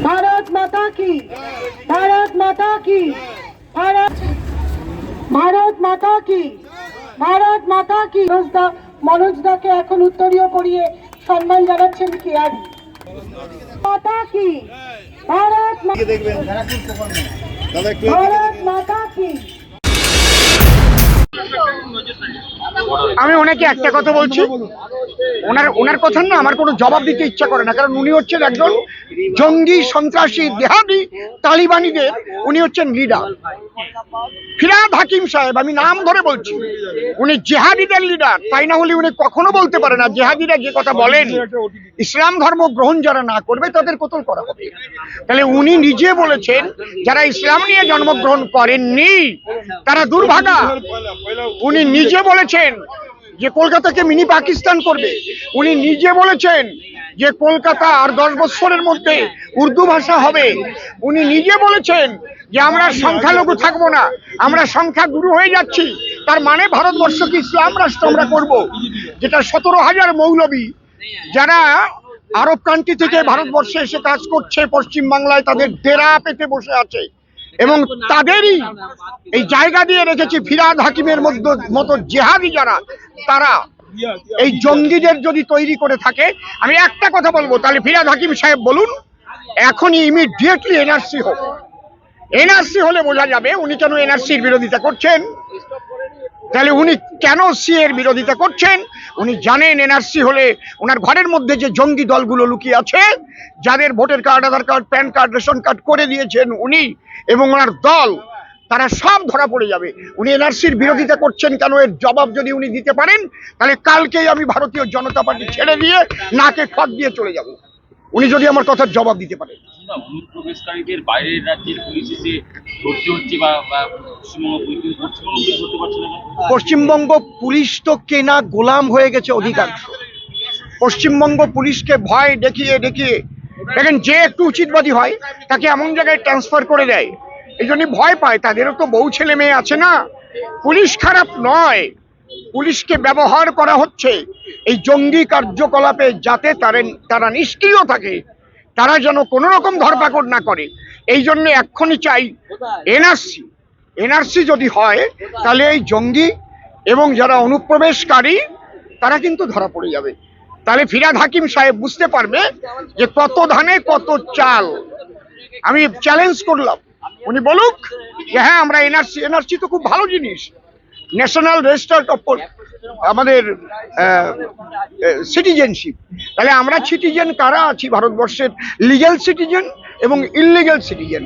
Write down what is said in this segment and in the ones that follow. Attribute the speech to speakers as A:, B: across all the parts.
A: भारत माता की, भारत माता की, भारत माता की, भारत माता की। मनोज दाके এখন উত্তরীয় পরিয়ে সম্মান জানাচ্ছেন কেয়ারি। माता की, भारत माता की। আমি ওনাকে একটা কথা বলছি, ওনার কথা না আমার কোনো জবাব দিতে ইচ্ছা করে না, কারণ উনি হচ্ছেন একজন জঙ্গি সন্ত্রাসী দেহাদি তালিবানিদের উনি হচ্ছেন লিডার। ফিরহাদ হাকিম সাহেব, আমি নাম ধরে বলছি, উনি জেহাদিদের লিডার। তাই না হলে উনি কখনো বলতে পারে না জেহাদিরা যে কথা বলেন ইসলাম ধর্ম গ্রহণ যারা না করবে তাদের কতল করা হবে। তাহলে উনি নিজে বলেছেন যারা ইসলাম নিয়ে জন্মগ্রহণ করেননি তারা দুর্ভাগা। উনি নিজে বলেছেন যে কলকাতাকে মিনি পাকিস্তান করবে। উনি নিজে বলেছেন যে কলকাতা আর 10 বছরের মধ্যে উর্দু ভাষা হবে। উনি নিজে বলেছেন যে আমরা সংখ্যালঘু থাকবো না, আমরা সংখ্যাগুরু হয়ে যাচ্ছি। তার মানে ভারতবর্ষকে ইসলাম রাষ্ট্র আমরা করব, যেটা 17,000 মৌলবী যারা আরব কান্ট্রি থেকে ভারতবর্ষে এসে কাজ করছে পশ্চিম বাংলায় তাদের ডেরা পেতে বসে আছে, এবং তাদেরই এই জায়গা দিয়ে রেখেছি। ফিরহাদ হাকিমের মতো জেহাদি যারা, তারা এই জঙ্গিদের যদি তৈরি করে থাকে, আমি একটা কথা বলবো, তাহলে ফিরহাদ হাকিম সাহেব বলুন এখনই ইমিডিয়েটলি এনআরসি হোক। এনআরসি হলে বোঝা যাবে উনি কেন এনআরসির বিরোধিতা করছেন। তাহলে উনি কেন সি এর বিরোধিতা করছেন? উনি জানেন এনআরসি হলে ওনার ঘরের মধ্যে যে জঙ্গি দলগুলো লুকিয়ে আছে, যাদের voter card, Aadhaar card, PAN card, ration card করে দিয়েছেন উনি এবং ওনার দল, তারা সব ধরা পড়ে যাবে। উনি এনআরসির বিরোধিতা করছেন কেন, এর জবাব যদি উনি দিতে পারেন তাহলে কালকেই আমি ভারতীয় জনতা পার্টি ছেড়ে দিয়ে নাকে খত দিয়ে চলে যাব, উনি যদি আমার কথার জবাব দিতে পারেন।
B: অনুপ্রবেশকারীদের বাইরের রাজ্যের পুলিশ এসে ধরতে হচ্ছে বা
A: পশ্চিমবঙ্গ পুলিশ তো কেনা গোলাম হয়ে গেছে অধিকাংশ। পশ্চিমবঙ্গ পুলিশকে ভয় দেখিয়ে দেখিয়ে দেখেন, যে একটু উচিতবাদী হয় তাকে এমন জায়গায় ট্রান্সফার করে দেয়, এই জন্য ভয় পায়। তাদেরও তো বউ ছেলে মেয়ে আছে না। পুলিশ খারাপ নয়, পুলিশকে ব্যবহার করা হচ্ছে এই জঙ্গি কার্যকলাপে, যাতে তারা নিষ্ক্রিয় থাকে, তারা যেন কোনো রকম ধরপাকড় না করে। এই জন্য এক্ষুনি চাই এনআরসি। এনআরসি যদি হয় তাহলে এই জঙ্গি এবং যারা অনুপ্রবেশকারী তারা কিন্তু ধরা পড়ে যাবে। তাহলে ফিরহাদ হাকিম সাহেব বুঝতে পারবে যে কত ধানে কত চাল। আমি চ্যালেঞ্জ করলাম, উনি বলুক যে হ্যাঁ আমরা এনআরসি, এনআরসি তো খুব ভালো জিনিস, ন্যাশনাল রেজিস্টার অফ আমাদের সিটিজেনশিপ। তাহলে আমরা সিটিজেন কারা আছি ভারতবর্ষের? লিগ্যাল সিটিজেন এবং ইললিগ্যাল সিটিজেন।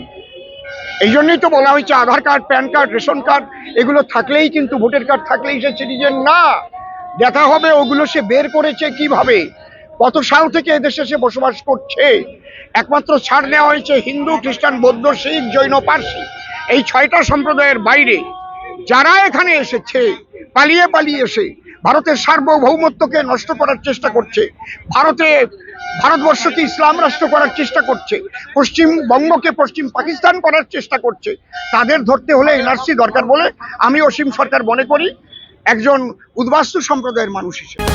A: এই জন্যই তো বলা হয়েছে Aadhaar card, PAN card, ration card এগুলো থাকলেই, কিন্তু ভোটার কার্ড থাকলেই সে সিটিজেন না। দেখা হবে ওগুলো সে বের করেছে কিভাবে, কত সাল থেকে এদেশে সে বসবাস করছে। একমাত্র ছাড় দেওয়া হয়েছে হিন্দু, খ্রিস্টান, বৌদ্ধ, শিখ, জৈন, পার্সি, এই 6টা সম্প্রদায়ের বাইরে যারা এখানে এসেছে পালিয়ে পালিয়ে এসে ভারতের সার্বভৌমত্বকে নষ্ট করার চেষ্টা করছে, ভারতবর্ষকে ইসলাম রাষ্ট্র করার চেষ্টা করছে, পশ্চিমবঙ্গকে পশ্চিম পাকিস্তান করার চেষ্টা করছে, তাদের ধরতে হলে এনআরসি দরকার বলে আমি অসীম সরকার মনে করি, একজন উদ্বাস্তু সম্প্রদায়ের মানুষ হিসেবে।